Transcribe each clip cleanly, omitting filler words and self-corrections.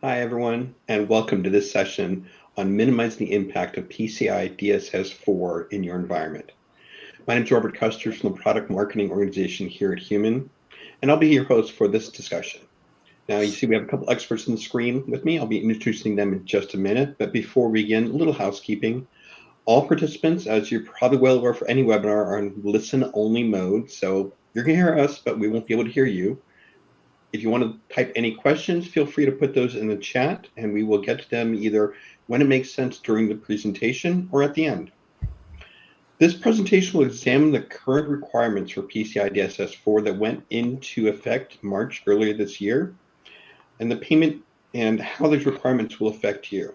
Hi, everyone, and welcome to this session on minimizing the impact of PCI DSS 4 in your environment. My name is Robert Kusters from the Product Marketing Organization here at Human, and I'll be your host for this discussion. Now, you see we have a couple experts on the screen with me. I'll be introducing them in just a minute, but before we begin, a little housekeeping. All participants, as you're probably well aware for any webinar, are in listen-only mode, so you're going to hear us, but we won't be able to hear you. If you want to type any questions, feel free to put those in the chat and we will get to them either when it makes sense during the presentation or at the end. This presentation will examine the current requirements for PCI DSS 4 that went into effect March earlier this year, and the payment and how these requirements will affect you.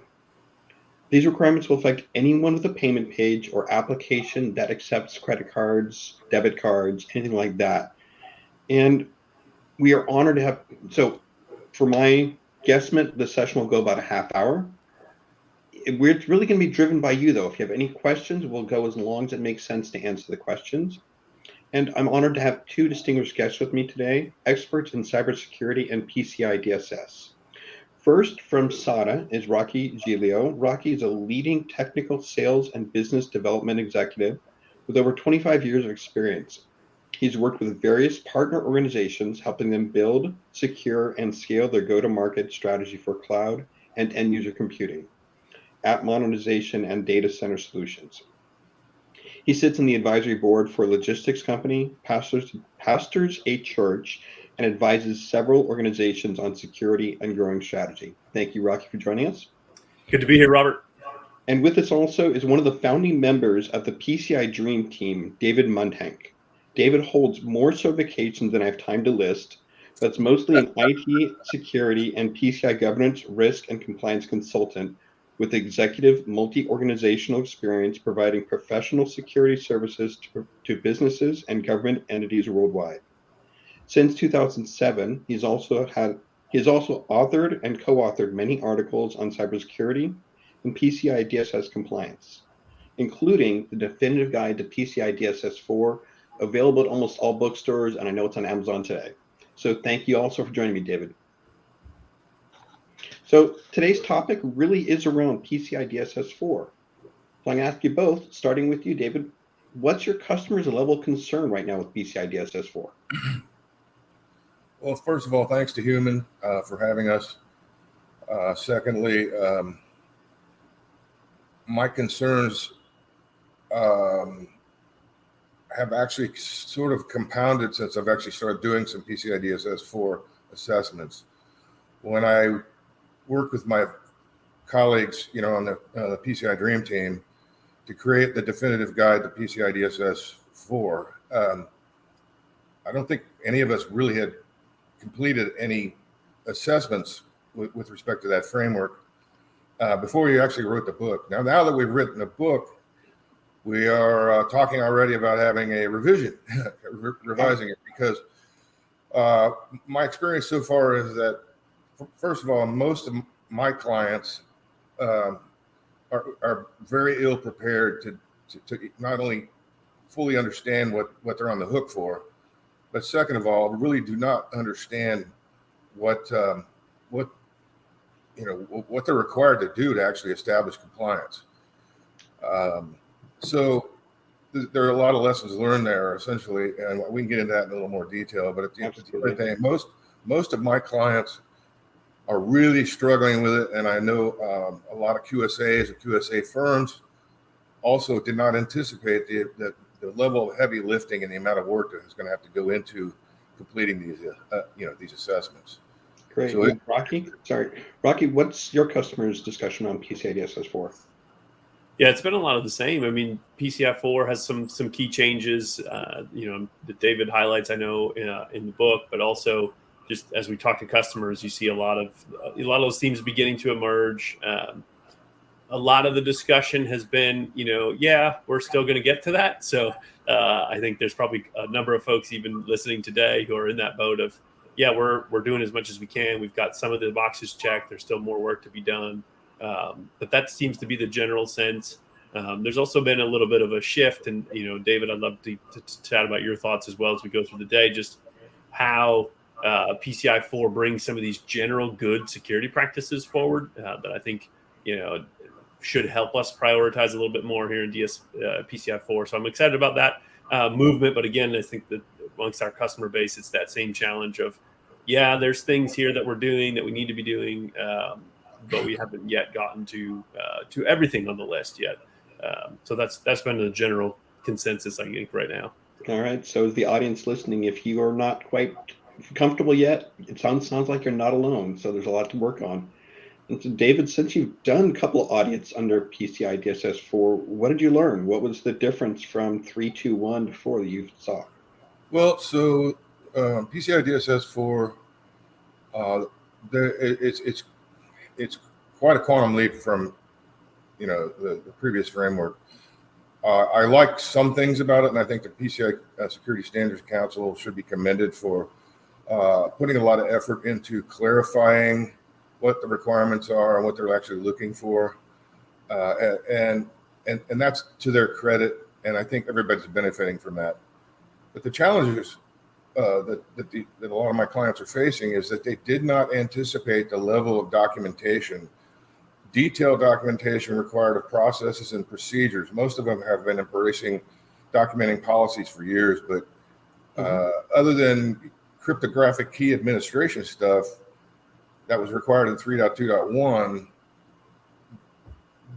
These requirements will affect anyone with a payment page or application that accepts credit cards, debit cards, anything like that. And we are honored to have, so for my guesstimate, the session will go about a half hour. It's really going to be driven by you, though. If you have any questions, we'll go as long as it makes sense to answer the questions. And I'm honored to have two distinguished guests with me today, experts in cybersecurity and PCI DSS. First, from SADA is Rocky Giglio. Rocky is a leading technical sales and business development executive with over 25 years of experience. He's worked with various partner organizations, helping them build, secure, and scale their go-to-market strategy for cloud and end-user computing, app modernization, and data center solutions. He sits on the advisory board for a logistics company, Pastors a Church, and advises several organizations on security and growing strategy. Thank you, Rocky, for joining us. Good to be here, Robert. And with us also is one of the founding members of the PCI Dream Team, David Mundhenk. David holds more certifications than I have time to list, but it's mostly an IT, security, and PCI governance, risk, and compliance consultant with executive multi-organizational experience providing professional security services to businesses and government entities worldwide. Since 2007, he has also authored and co-authored many articles on cybersecurity and PCI DSS compliance, including the definitive guide to PCI DSS 4, available at almost all bookstores, and I know it's on Amazon today. So thank you also for joining me, David. So today's topic really is around PCI DSS 4. So I'm going to ask you both, starting with you, David, what's your customer's level of concern right now with PCI DSS 4? Well, first of all, thanks to Human for having us. Secondly, my concerns have actually sort of compounded since I've actually started doing some PCI DSS 4 assessments. When I work with my colleagues, on the PCI Dream Team to create the definitive guide to PCI DSS 4, I don't think any of us really had completed any assessments with respect to that framework before you actually wrote the book. Now that we've written the book, we are talking already about having a revision, revising it, because my experience so far is that, first of all, most of my clients are very ill prepared to not only fully understand what they're on the hook for, but second of all, really do not understand what they're required to do to actually establish compliance. So there are a lot of lessons learned there, essentially, and we can get into that in a little more detail. But at the end of the day, most of my clients are really struggling with it, and I know a lot of QSAs and QSA firms also did not anticipate the level of heavy lifting and the amount of work that is going to have to go into completing these assessments. Great. So Rocky, what's your customer's discussion on PCI DSS 4? Yeah, it's been a lot of the same. I mean, PCI 4 has some key changes, that David highlights, I know, in the book, but also just as we talk to customers, you see a lot of those themes beginning to emerge. A lot of the discussion has been, we're still going to get to that. So I think there's probably a number of folks even listening today who are in that boat of, we're doing as much as we can. We've got some of the boxes checked. There's still more work to be done. But that seems to be the general sense. There's also been a little bit of a shift. And, David, I'd love to chat about your thoughts as well as we go through the day, just how PCI 4 brings some of these general good security practices forward that I think, should help us prioritize a little bit more here in PCI 4. So I'm excited about that movement. But again, I think that amongst our customer base, it's that same challenge of, there's things here that we're doing that we need to be doing, but we haven't yet gotten to everything on the list yet. So that's been the general consensus, I think, right now. All right. So the audience listening, if you are not quite comfortable yet, it sounds like you're not alone. So there's a lot to work on. And so David, since you've done a couple of audits under PCI DSS 4, what did you learn? What was the difference from 3.2.1 to 4 that you saw? Well, so PCI DSS 4, it's quite a quantum leap from the previous framework. I like some things about it, and I think the PCI Security Standards Council should be commended for putting a lot of effort into clarifying what the requirements are and what they're actually looking for, and that's to their credit, and I think everybody's benefiting from that. But the challenges that a lot of my clients are facing is that they did not anticipate the level of detailed documentation required of processes and procedures. Most of them have been embracing documenting policies for years, but other than cryptographic key administration stuff that was required in 3.2.1,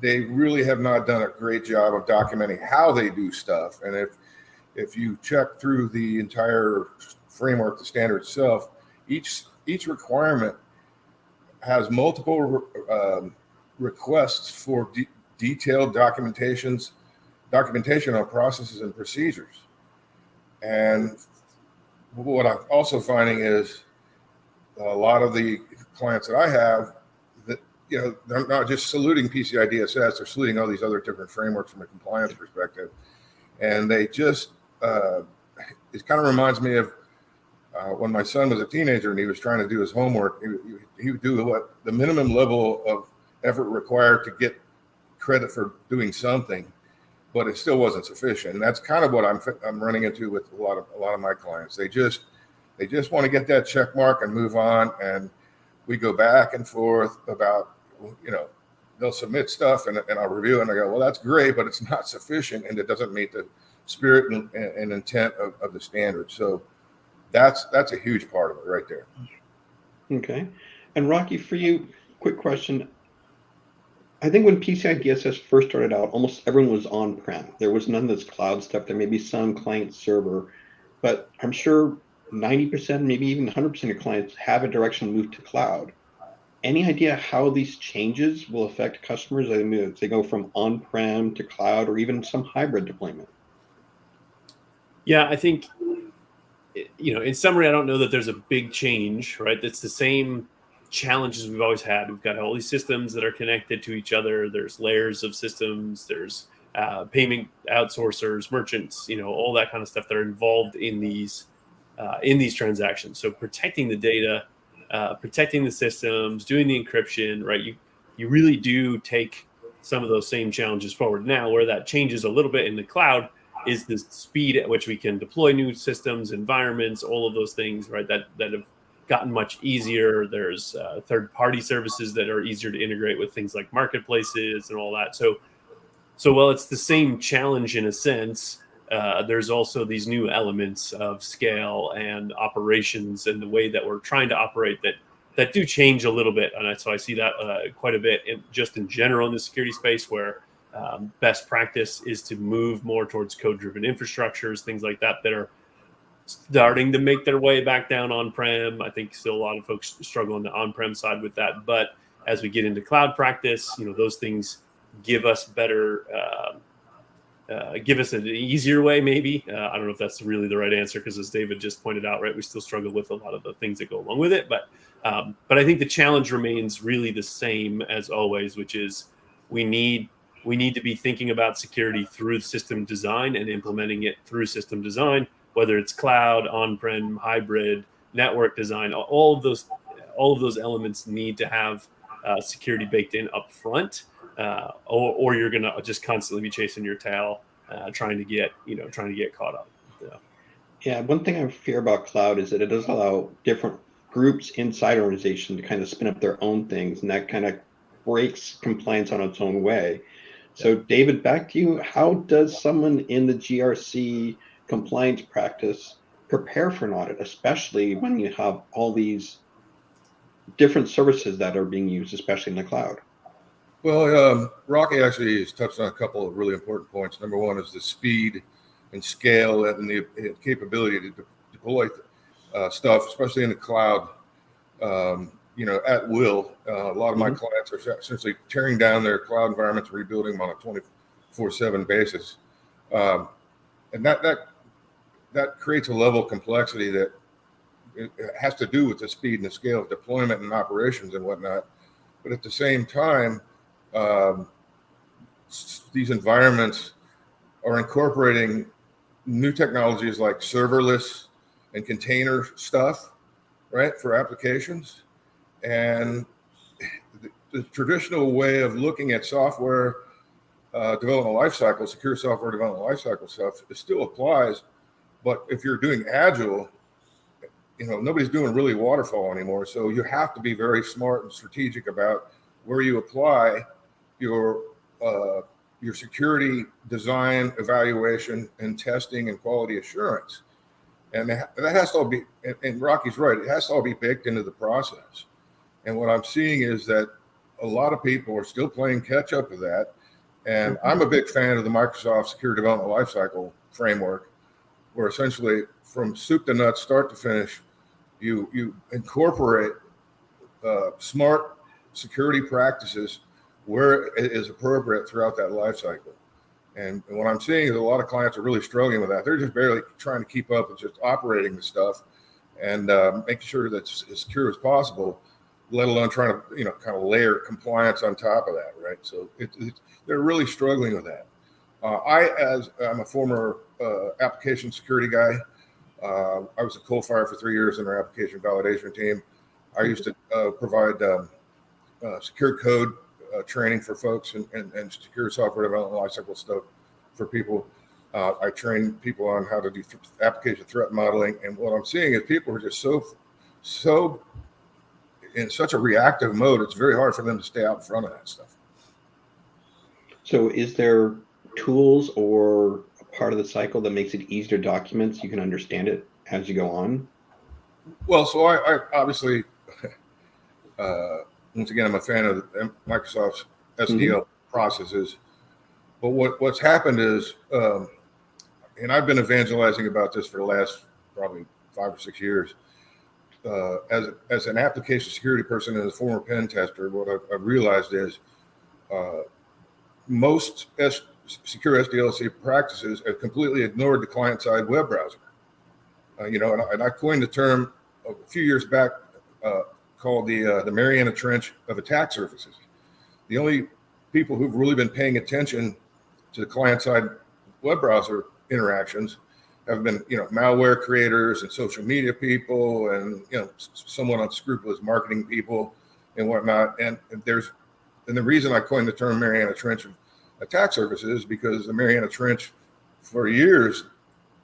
they really have not done a great job of documenting how they do stuff. And if you check through the entire framework, the standard itself, each requirement has multiple requests for detailed documentation on processes and procedures. And what I'm also finding is a lot of the clients that I have, that they're not just saluting PCI DSS, they're saluting all these other different frameworks from a compliance perspective. And they just, it kind of reminds me of when my son was a teenager and he was trying to do his homework. He would do the minimum level of effort required to get credit for doing something, but it still wasn't sufficient. And that's kind of what I'm running into with a lot of my clients. They just want to get that check mark and move on. And we go back and forth about, they'll submit stuff and I'll review it and I go, well, that's great, but it's not sufficient and it doesn't meet the spirit and intent of the standard. So that's a huge part of it right there. Okay. And Rocky, for you, quick question. I think when PCI DSS first started out, almost everyone was on-prem. There was none of this cloud stuff. There may be some client server, but I'm sure 90%, maybe even 100% of your clients have a direction to move to cloud. Any idea how these changes will affect customers as they go from on-prem to cloud or even some hybrid deployment? Yeah, I think, in summary, I don't know that there's a big change, right? It's the same challenges we've always had. We've got all these systems that are connected to each other. There's layers of systems. There's payment outsourcers, merchants, all that kind of stuff that are involved in these transactions. So protecting the data, protecting the systems, doing the encryption, right? You really do take some of those same challenges forward. Now, where that changes a little bit in the cloud is the speed at which we can deploy new systems, environments, all of those things, right? That have gotten much easier. There's third-party services that are easier to integrate with things like marketplaces and all that. So while it's the same challenge in a sense, there's also these new elements of scale and operations and the way that we're trying to operate that do change a little bit. And so I see that quite a bit just in general in the security space, where best practice is to move more towards code-driven infrastructures, things like that are starting to make their way back down on-prem. I think still a lot of folks struggle on the on-prem side with that. But as we get into cloud practice, those things give us better, give us an easier way, maybe. I don't know if that's really the right answer, because as David just pointed out, right, we still struggle with a lot of the things that go along with it. But I think the challenge remains really the same as always, which is we need to be thinking about security through system design and implementing it through system design, whether it's cloud, on-prem, hybrid, network design. All of those elements need to have security baked in up front, or you're going to just constantly be chasing your tail, trying to get caught up. Yeah, one thing I fear about cloud is that it does allow different groups inside an organization to kind of spin up their own things, and that kind of breaks compliance on its own way. So, David, back to you. How does someone in the GRC compliance practice prepare for an audit, especially when you have all these different services that are being used, especially in the cloud? Well, Rocky actually has touched on a couple of really important points. Number one is the speed and scale and the capability to deploy stuff, especially in the cloud, at will. A lot of my clients are essentially tearing down their cloud environments, rebuilding them on a 24/7 basis. And that creates a level of complexity that it has to do with the speed and the scale of deployment and operations and whatnot. But at the same time, these environments are incorporating new technologies like serverless and container stuff, right, for applications. And the traditional way of looking at software development lifecycle, secure software development lifecycle stuff, it still applies. But if you're doing agile, nobody's doing really waterfall anymore. So you have to be very smart and strategic about where you apply your security design, evaluation, and testing and quality assurance. And that has to all be, and Rocky's right, it has to all be baked into the process. And what I'm seeing is that a lot of people are still playing catch up with that. And I'm a big fan of the Microsoft Secure Development Lifecycle framework, where essentially from soup to nuts, start to finish, you incorporate smart security practices where it is appropriate throughout that life cycle. And what I'm seeing is a lot of clients are really struggling with that. They're just barely trying to keep up with just operating the stuff and making sure that it's as secure as possible, let alone trying to, kind of layer compliance on top of that, right? So they're really struggling with that. I'm a former application security guy. I was a co-fire for 3 years in our application validation team. I used to provide secure code training for folks and secure software development lifecycle stuff for people. I train people on how to do application threat modeling. And what I'm seeing is people are just so in such a reactive mode, it's very hard for them to stay out in front of that stuff. So is there tools or a part of the cycle that makes it easier to document so you can understand it as you go on? Well, so I obviously, once again, I'm a fan of Microsoft's SDL processes. But what's happened is, and I've been evangelizing about this for the last probably 5 or 6 years, as an application security person and a former pen tester, what I've realized is most secure SDLC practices have completely ignored the client-side web browser. And I coined the term a few years back called the Mariana Trench of attack surfaces. The only people who've really been paying attention to the client-side web browser interactions have been, malware creators and social media people and, somewhat unscrupulous marketing people and whatnot. And the reason I coined the term Mariana Trench of attack surfaces is because the Mariana Trench, for years,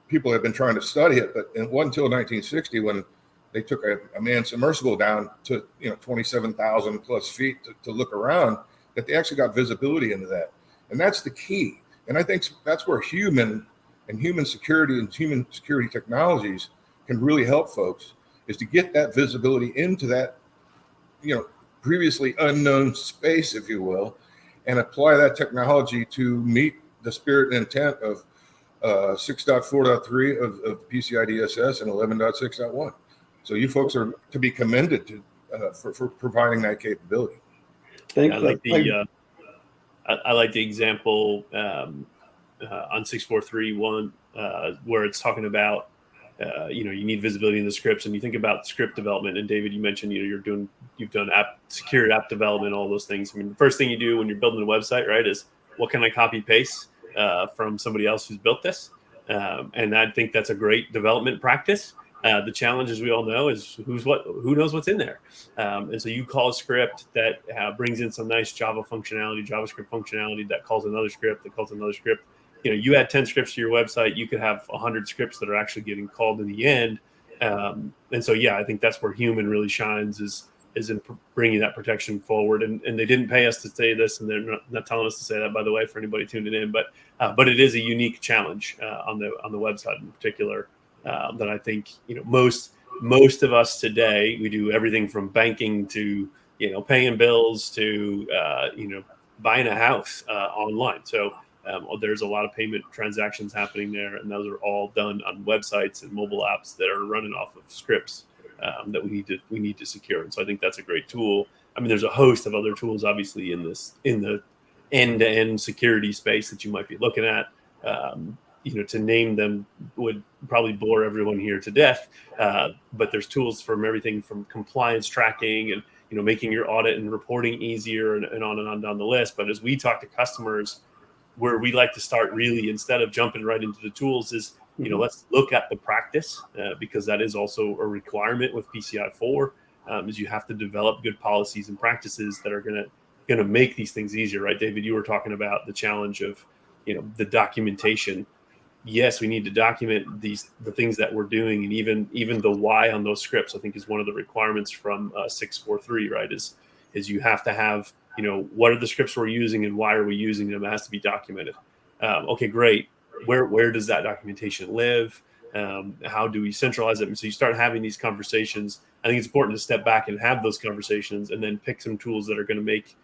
people have been trying to study it, but it wasn't until 1960 when they took a manned submersible down to 27,000 plus feet to look around that they actually got visibility into that. And that's the key. And I think that's where human security and human security technologies can really help folks, is to get that visibility into that, previously unknown space, if you will, and apply that technology to meet the spirit and intent of 6.4.3 of PCI DSS and 11.6.1. So you folks are to be commended for providing that capability. I like the example on 6.4.3.1 where it's talking about you need visibility in the scripts, and you think about script development. And David, you mentioned you've done secured app development, all those things. I mean, the first thing you do when you're building a website, right, is what can I copy paste from somebody else who's built this? And I think that's a great development practice. The challenge, as we all know, is who knows what's in there. And so you call a script that brings in some nice JavaScript functionality that calls another script, you add 10 scripts to your website, you could have 100 scripts that are actually getting called in the end. And so, I think that's where human really shines is in bringing that protection forward. And they didn't pay us to say this, and they're not telling us to say that, by the way, for anybody tuning in. But it is a unique challenge on the website in particular that I think most of us today, we do everything from banking to paying bills to buying a house online. So there's a lot of payment transactions happening there, and those are all done on websites and mobile apps that are running off of scripts that we need to secure. And so I think that's a great tool. I mean, there's a host of other tools, obviously, in the end-to-end security space that you might be looking at. To name them would probably bore everyone here to death. But there's tools from everything from compliance tracking and making your audit and reporting easier and on down the list. But as we talk to customers, where we like to start really, instead of jumping right into the tools, is let's look at the practice, because that is also a requirement with PCI 4, is you have to develop good policies and practices that are going to make these things easier, right? David, you were talking about the challenge of the documentation. Yes, we need to document the things that we're doing, and even the why on those scripts, I think, is one of the requirements from 643, right? Is you have to have what are the scripts we're using and why are we using them? It has to be documented. Okay, great. Where does that documentation live? How do we centralize it? And so you start having these conversations. I think it's important to step back and have those conversations, and then pick some tools that are going to make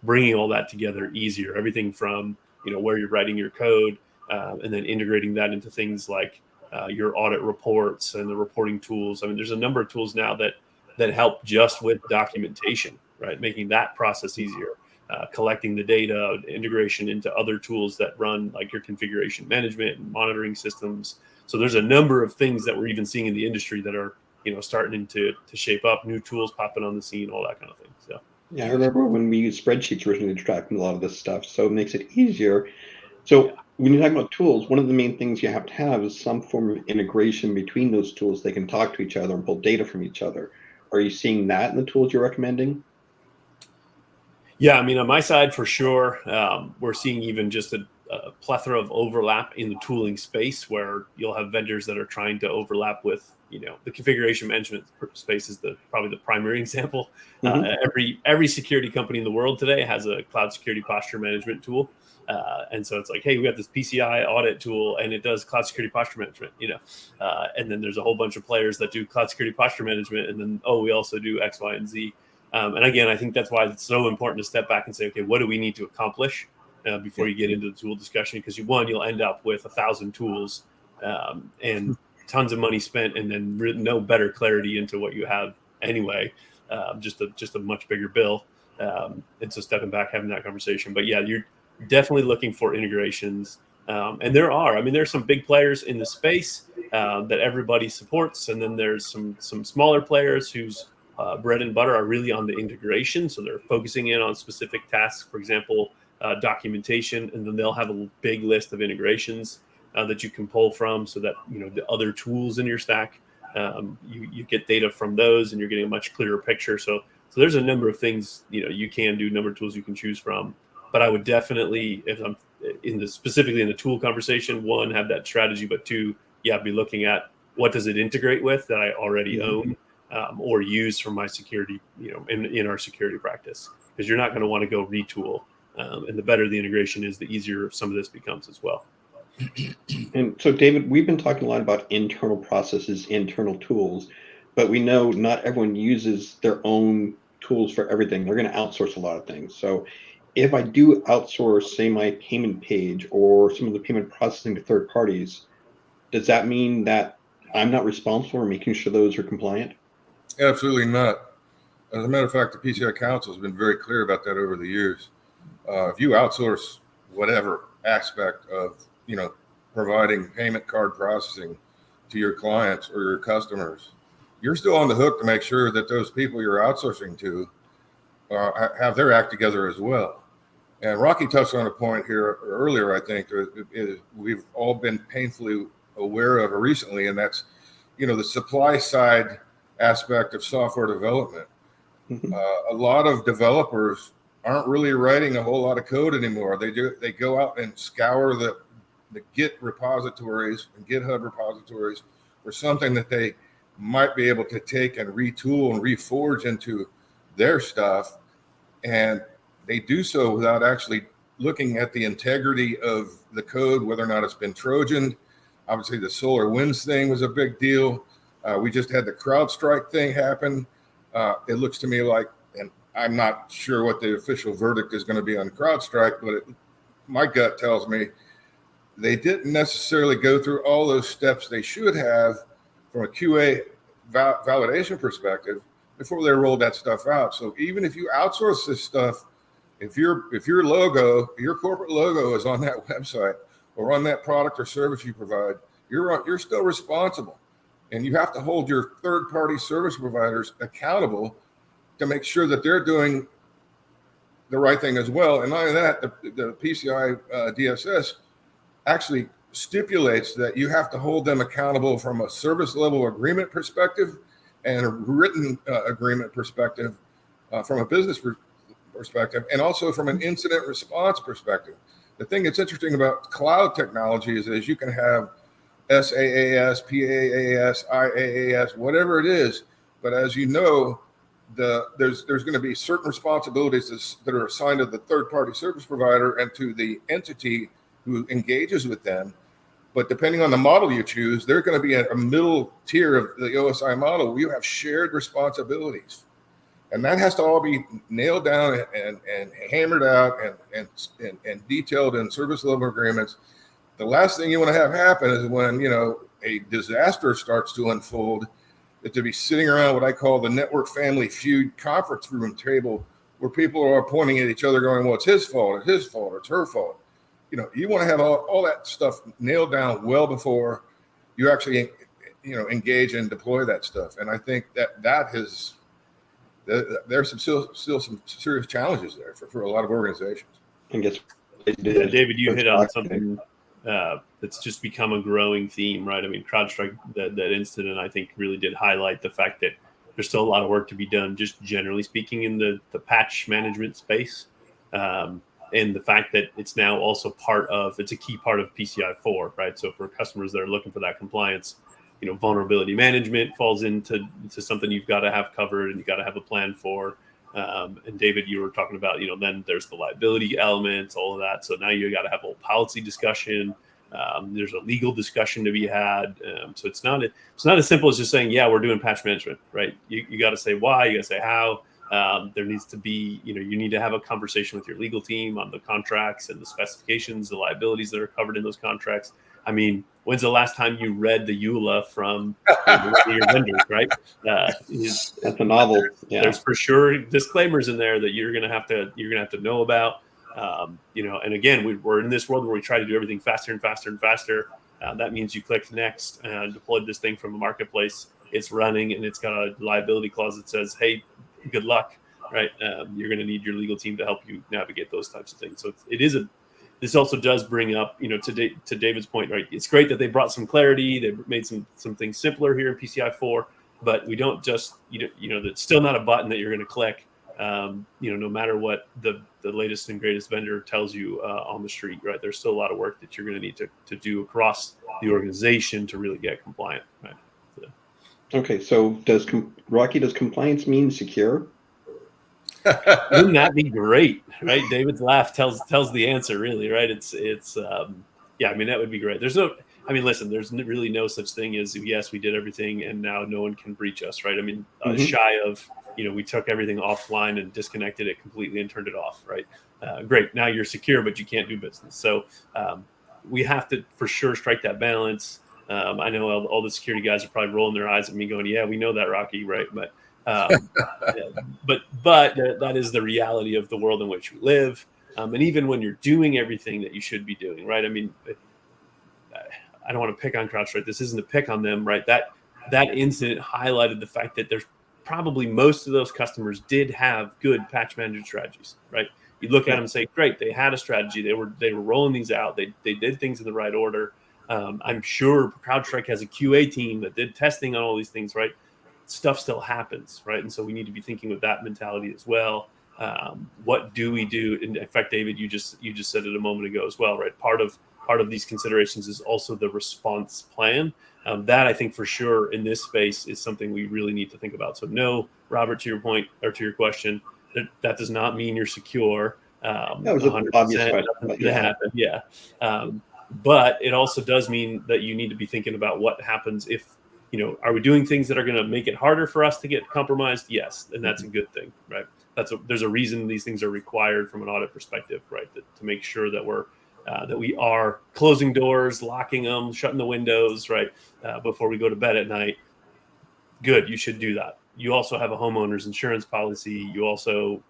bringing all that together easier. Everything from where you're writing your code, and then integrating that into things like your audit reports and the reporting tools. I mean, there's a number of tools now that help just with documentation, right? Making that process easier. Collecting the data, integration into other tools that run like your configuration management and monitoring systems. So there's a number of things that we're even seeing in the industry that are, starting to shape up, new tools popping on the scene, all that kind of thing. So yeah, I remember when we used spreadsheets originally to track a lot of this stuff, so it makes it easier. So when you're talking about tools, one of the main things you have to have is some form of integration between those tools. They can talk to each other and pull data from each other. Are you seeing that in the tools you're recommending? Yeah, I mean, on my side, for sure, we're seeing even just a plethora of overlap in the tooling space, where you'll have vendors that are trying to overlap with, the configuration management space is probably the primary example. Mm-hmm. Every security company in the world today has a cloud security posture management tool. And so it's like, hey, we got this PCI audit tool and it does cloud security posture management, and then there's a whole bunch of players that do cloud security posture management. And then, we also do X, Y, and Z. And again, I think that's why it's so important to step back and say, okay, what do we need to accomplish before you get into the tool discussion? Because you'll end up with 1,000 tools and tons of money spent, and then no better clarity into what you have anyway. Just a much bigger bill. And so stepping back, having that conversation. But yeah, you're definitely looking for integrations. And there's some big players in the space that everybody supports. And then there's some smaller players whose bread and butter are really on the integration. So they're focusing in on specific tasks, for example, documentation, and then they'll have a big list of integrations that you can pull from, so that, the other tools in your stack, you get data from those and you're getting a much clearer picture. So there's a number of things, you can do, number of tools you can choose from. But I would definitely, if I'm specifically in the tool conversation, one, have that strategy, but two, be looking at what does it integrate with that I already own, or use for my security, in our security practice, because you're not going to want to go retool. And the better the integration is, the easier some of this becomes as well. And so, David, we've been talking a lot about internal processes, internal tools, but we know not everyone uses their own tools for everything. They're going to outsource a lot of things. So if I do outsource, say, my payment page or some of the payment processing to third parties, does that mean that I'm not responsible for making sure those are compliant? Absolutely not. As a matter of fact, the PCI Council has been very clear about that over the years. If you outsource whatever aspect of, providing payment card processing to your clients or your customers, you're still on the hook to make sure that those people you're outsourcing to have their act together as well. And Rocky touched on a point here earlier, I think, we've all been painfully aware of recently, and that's, the supply side aspect of software development. Mm-hmm. A lot of developers aren't really writing a whole lot of code anymore. They go out and scour the the Git repositories and GitHub repositories for something that they might be able to take and retool and reforge into their stuff. And they do so without actually looking at the integrity of the code, whether or not it's been Trojaned. Obviously, the SolarWinds thing was a big deal. We just had the CrowdStrike thing happen. It looks to me like, and I'm not sure what the official verdict is going to be on CrowdStrike, but my gut tells me they didn't necessarily go through all those steps they should have from a QA validation perspective before they rolled that stuff out. So even if you outsource this stuff, if your logo, your corporate logo is on that website or on that product or service you provide, you're still responsible. And you have to hold your third-party service providers accountable to make sure that they're doing the right thing as well. And not only that, the PCI DSS actually stipulates that you have to hold them accountable from a service level agreement perspective and a written agreement perspective from a business perspective, and also from an incident response perspective. The thing that's interesting about cloud technologies is you can have SaaS, PaaS, IaaS, whatever it is. But as you know, there's going to be certain responsibilities that are assigned to the third-party service provider and to the entity who engages with them. But depending on the model you choose, there's going to be a middle tier of the OSI model where you have shared responsibilities. And that has to all be nailed down and hammered out and detailed in service level agreements. The last thing you want to have happen is when, a disaster starts to unfold, that to be sitting around what I call the network family feud conference room table where people are pointing at each other going, well, it's his fault, or it's her fault. You want to have all that stuff nailed down well before you actually, engage and deploy that stuff. And I think there's still some serious challenges there for a lot of organizations. I guess, David, you hit on something that's just become a growing theme, right? I mean, CrowdStrike, that incident, I think really did highlight the fact that there's still a lot of work to be done, just generally speaking, in the patch management space. And the fact that it's now also it's a key part of PCI 4, right? So for customers that are looking for that compliance, vulnerability management falls into something you've got to have covered and you got to have a plan for. And David, you were talking about, then there's the liability elements, all of that. So now you got to have a whole policy discussion. There's a legal discussion to be had. So it's not as simple as just saying, yeah, we're doing patch management, right? You got to say why, you got to say how. There needs to be, you need to have a conversation with your legal team on the contracts and the specifications, the liabilities that are covered in those contracts. I mean, when's the last time you read the EULA from your vendors, right? That's a novel. Yeah. There's for sure disclaimers in there that you're gonna have to know about. And again, we're in this world where we try to do everything faster and faster and faster. That means you click next and deployed this thing from a marketplace. It's running and it's got a liability clause that says, hey, good luck, right? You're going to need your legal team to help you navigate those types of things. So this also does bring up, to David's point, right? It's great that they brought some clarity. They made some things simpler here in PCI 4, but we don't just, it's still not a button that you're going to click, no matter what the latest and greatest vendor tells you on the street, right? There's still a lot of work that you're going to need to do across the organization to really get compliant, right? Okay, so does compliance mean secure? Wouldn't that be great, right? David's laugh tells the answer, really, right? It's yeah, I mean, that would be great. There's really no such thing as, yes, we did everything and now no one can breach us, right? I mean, shy of, we took everything offline and disconnected it completely and turned it off, right? Great, now you're secure, but you can't do business. So we have to for sure strike that balance. I know all the security guys are probably rolling their eyes at me going, yeah, we know that, Rocky, right? But that is the reality of the world in which we live. And even when you're doing everything that you should be doing, right? I mean, I don't want to pick on CrowdStrike. This isn't a pick on them, right? That incident highlighted the fact that there's probably most of those customers did have good patch management strategies, right? You look at them and say, great, they had a strategy. They were rolling these out. They did things in the right order. I'm sure CrowdStrike has a QA team that did testing on all these things, right? Stuff still happens, right? And so we need to be thinking with that mentality as well. What do we do? In fact, David, you just said it a moment ago as well, right? Part of part of these considerations is also the response plan. That I think for sure in this space is something we really need to think about. So no, Robert, to your point or to your question, that does not mean you're secure. That was an obvious question, nothing's going to happen. Yeah. But it also does mean that you need to be thinking about what happens if, are we doing things that are going to make it harder for us to get compromised? Yes. And that's a good thing, right? There's a reason these things are required from an audit perspective, right? To make sure that we are closing doors, locking them, shutting the windows, right? Before we go to bed at night. Good. You should do that. You also have a homeowner's insurance policy. You also,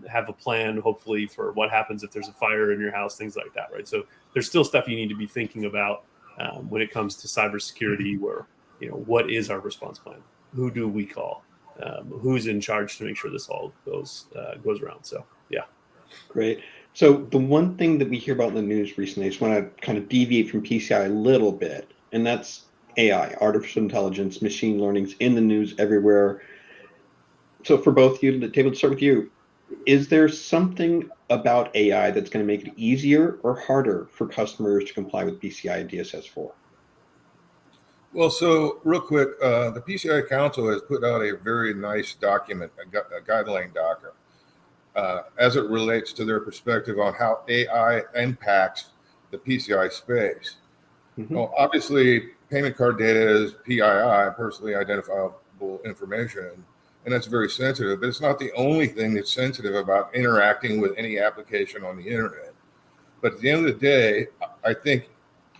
have a plan, hopefully, for what happens if there's a fire in your house, things like that, right? So there's still stuff you need to be thinking about when it comes to cybersecurity, where, what is our response plan? Who do we call? Who's in charge to make sure this all goes around? So, yeah. Great. So the one thing that we hear about in the news recently, I just want to kind of deviate from PCI a little bit, and that's AI, artificial intelligence, machine learning's in the news everywhere. So for both of you, David, let's start with you. Is there something about AI that's going to make it easier or harder for customers to comply with PCI DSS 4? Well, so real quick, the PCI Council has put out a very nice document, a guideline document, as it relates to their perspective on how AI impacts the PCI space. Mm-hmm. Well, obviously, payment card data is PII, personally identifiable information, and that's very sensitive, but it's not the only thing that's sensitive about interacting with any application on the internet. But at the end of the day, I think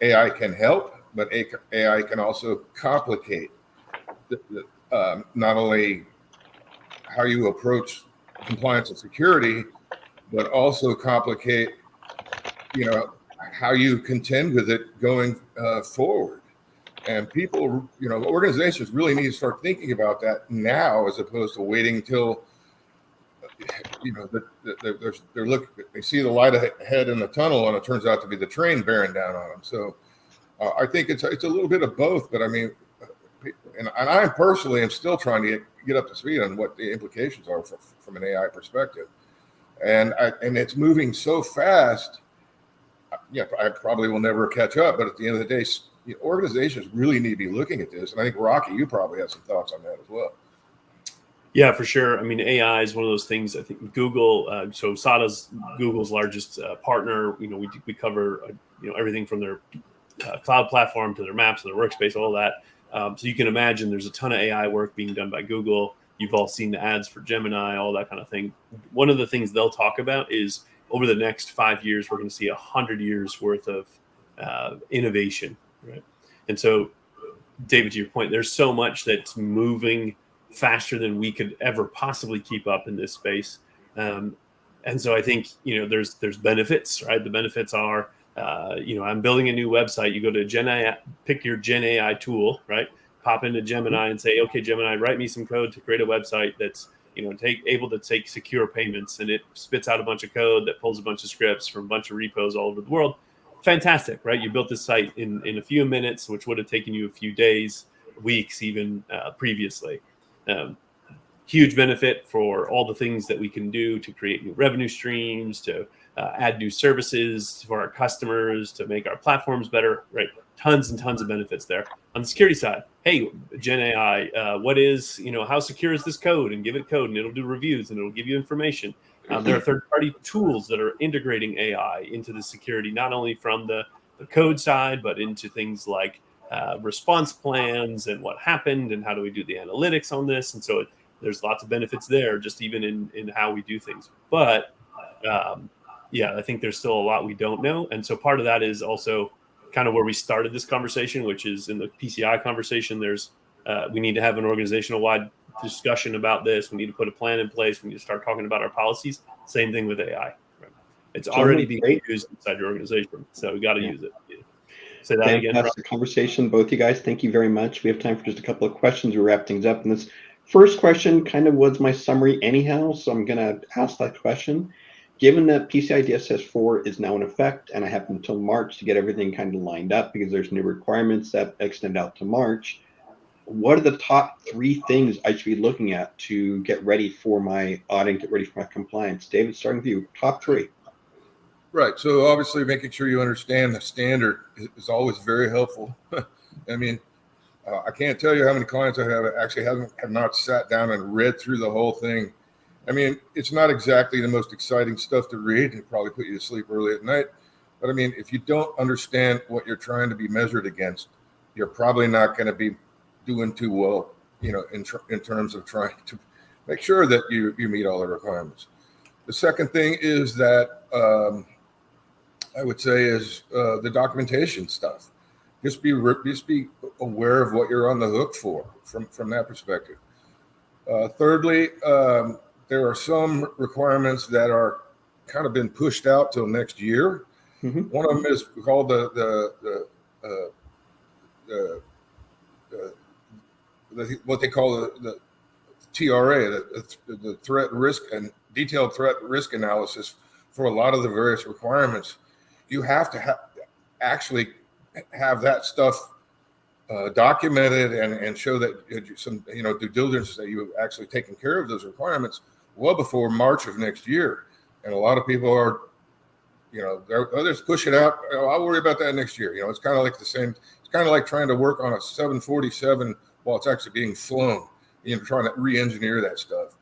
AI can help, but AI can also complicate not only how you approach compliance and security, but also complicate, how you contend with it going forward. And people, organizations really need to start thinking about that now, as opposed to waiting till, they see the light ahead in the tunnel, and it turns out to be the train bearing down on them. So I think it's a little bit of both. But I mean, and I personally am still trying to get up to speed on what the implications are from an AI perspective, and it's moving so fast. I probably will never catch up. But at the end of the day, organizations really need to be looking at this. And I think, Rocky, you probably have some thoughts on that as well. Yeah, for sure. I mean, AI is one of those things. I think Google, so SADA's Google's largest partner. We cover, everything from their cloud platform to their maps, to their workspace, all that. So you can imagine there's a ton of AI work being done by Google. You've all seen the ads for Gemini, all that kind of thing. One of the things they'll talk about is over the next 5 years, we're going to see 100 years worth of innovation, right? And so, David, to your point, there's so much that's moving faster than we could ever possibly keep up in this space. And so I think, there's benefits, right? The benefits are, I'm building a new website. You go to Gen AI, pick your Gen AI tool, right? Pop into Gemini and say, okay, Gemini, write me some code to create a website that's, able to take secure payments, and it spits out a bunch of code that pulls a bunch of scripts from a bunch of repos all over the world. Fantastic, right? You built this site in a few minutes, which would have taken you a few days, weeks, even previously. Huge benefit for all the things that we can do to create new revenue streams, to add new services for our customers, to make our platforms better, right? Tons and tons of benefits there. On the security side, hey, Gen AI, what is, how secure is this code? And give it code, and it'll do reviews, and it'll give you information. There are third-party tools that are integrating AI into the security, not only from the code side, but into things like response plans and what happened and how do we do the analytics on this. And so there's lots of benefits there, just even in how we do things. But I think there's still a lot we don't know. And so part of that is also kind of where we started this conversation, which is in the PCI conversation. We need to have an organizational-wide discussion about this. We need to put a plan in place. We need to start talking about our policies. Same thing with AI. Right? It's already being used inside your organization, so we got to use it. Yeah. Say that again. Fantastic conversation, both you guys. Thank you very much. We have time for just a couple of questions. We'll wrap things up. And this first question kind of was my summary anyhow, so I'm going to ask that question. Given that PCI DSS 4 is now in effect, and I have until March to get everything kind of lined up because there's new requirements that extend out to March, what are the top 3 things I should be looking at to get ready for my audit, get ready for my compliance? David, starting with you, top 3. Right. So obviously making sure you understand the standard is always very helpful. I mean, I can't tell you how many clients I have not sat down and read through the whole thing. I mean, it's not exactly the most exciting stuff to read. It probably put you to sleep early at night. But I mean, if you don't understand what you're trying to be measured against, you're probably not going to be doing too well, in terms of trying to make sure that you meet all the requirements. The second thing is that I would say is the documentation stuff. Just be aware of what you're on the hook for from that perspective. Thirdly, there are some requirements that are kind of been pushed out till next year. Mm-hmm. One of them is called what they call the TRA, the threat risk and detailed threat risk analysis for a lot of the various requirements. You have to actually have that stuff documented and show that some due diligence that you've actually taken care of those requirements well before March of next year. And a lot of people are, they'll just push it out. I'll worry about that next year. It's kind of like the same. It's kind of like trying to work on a 747 while it's actually being flown. Trying to re-engineer that stuff.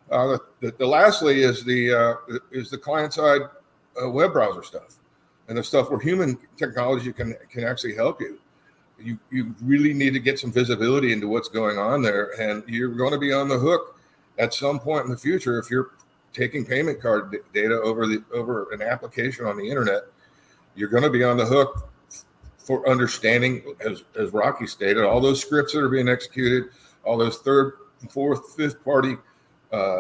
The lastly is the client side web browser stuff, and the stuff where human technology can actually help you. You really need to get some visibility into what's going on there, and you're going to be on the hook at some point in the future if you're taking payment card data over an application on the internet. You're going to be on the hook for understanding, as Rocky stated, all those scripts that are being executed, all those third, fourth, fifth party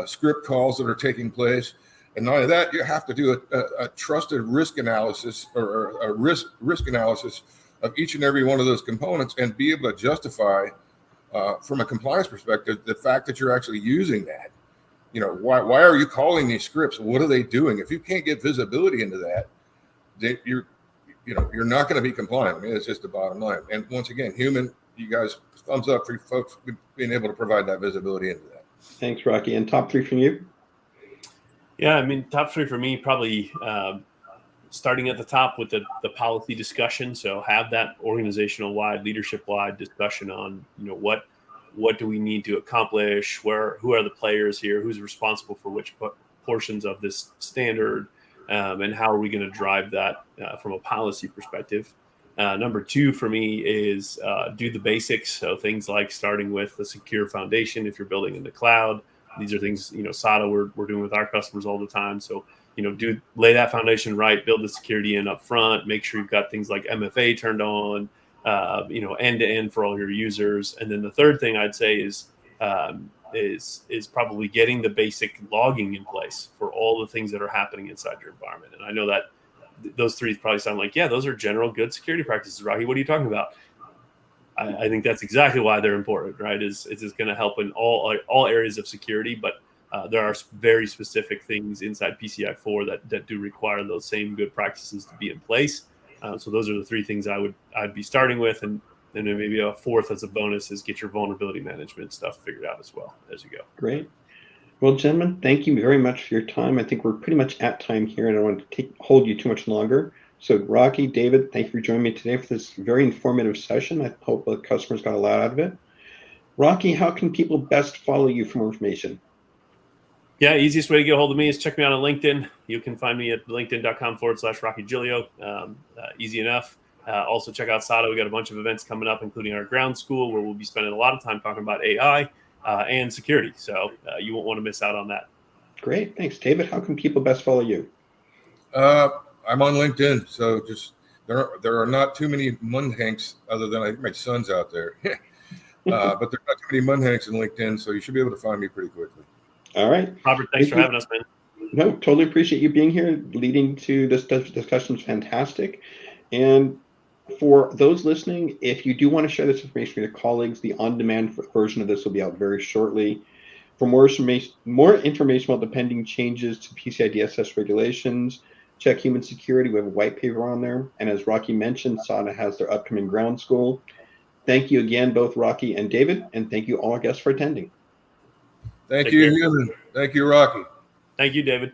script calls that are taking place. And not only that, you have to do a trusted risk analysis or a risk analysis of each and every one of those components and be able to justify from a compliance perspective the fact that you're actually using that. Why are you calling these scripts? What are they doing? If you can't get visibility into that, you're not going to be compliant. I mean, it's just the bottom line. And once again, you guys, thumbs up for you folks being able to provide that visibility into that. Thanks, Rocky. And top three from you? Yeah, I mean, top three for me, probably starting at the top with the policy discussion. So have that organizational wide, leadership wide discussion on, what do we need to accomplish? Who are the players here? Who's responsible for which portions of this standard? And how are we going to drive that from a policy perspective? Number two for me is do the basics. So things like starting with a secure foundation. If you're building in the cloud, these are things, SADA we're doing with our customers all the time. So, lay that foundation right, build the security in up front, make sure you've got things like MFA turned on, end to end for all your users. And then the third thing I'd say is probably getting the basic logging in place for all the things that are happening inside your environment. And I know that those three probably sound like, yeah, those are general good security practices, Rocky. What are you talking about? I think that's exactly why they're important, right? It's going to help in all areas of security, but there are very specific things inside PCI 4 that do require those same good practices to be in place. So those are the three things I'd be starting with, and then maybe a fourth as a bonus is get your vulnerability management stuff figured out as well as you go. Great. Well, gentlemen, thank you very much for your time. I think we're pretty much at time here, and I don't want to hold you too much longer. So, Rocky, David, thank you for joining me today for this very informative session. I hope the customers got a lot out of it. Rocky, how can people best follow you for more information? Yeah, easiest way to get a hold of me is check me out on LinkedIn. You can find me at linkedin.com/Rocky Giglio. Easy enough. Also check out SADA. We got a bunch of events coming up, including our ground school, where we'll be spending a lot of time talking about AI and security. So you won't want to miss out on that. Great. Thanks. David, how can people best follow you? I'm on LinkedIn. So just there are not too many Mundhenks other than I think my son's out there. But there are not too many Mundhenks in LinkedIn, so you should be able to find me pretty quickly. All right. Robert, thanks for having us, man. No, totally appreciate you being here. Leading to this discussion is fantastic. And for those listening, if you do want to share this information with your colleagues, the on-demand version of this will be out very shortly. For more information about the pending changes to PCI DSS regulations, check Human Security. We have a white paper on there. And as Rocky mentioned, SADA has their upcoming ground school. Thank you again, both Rocky and David, and thank you all our guests for attending. Thank you, Human. Thank you, Rocky. Thank you, David.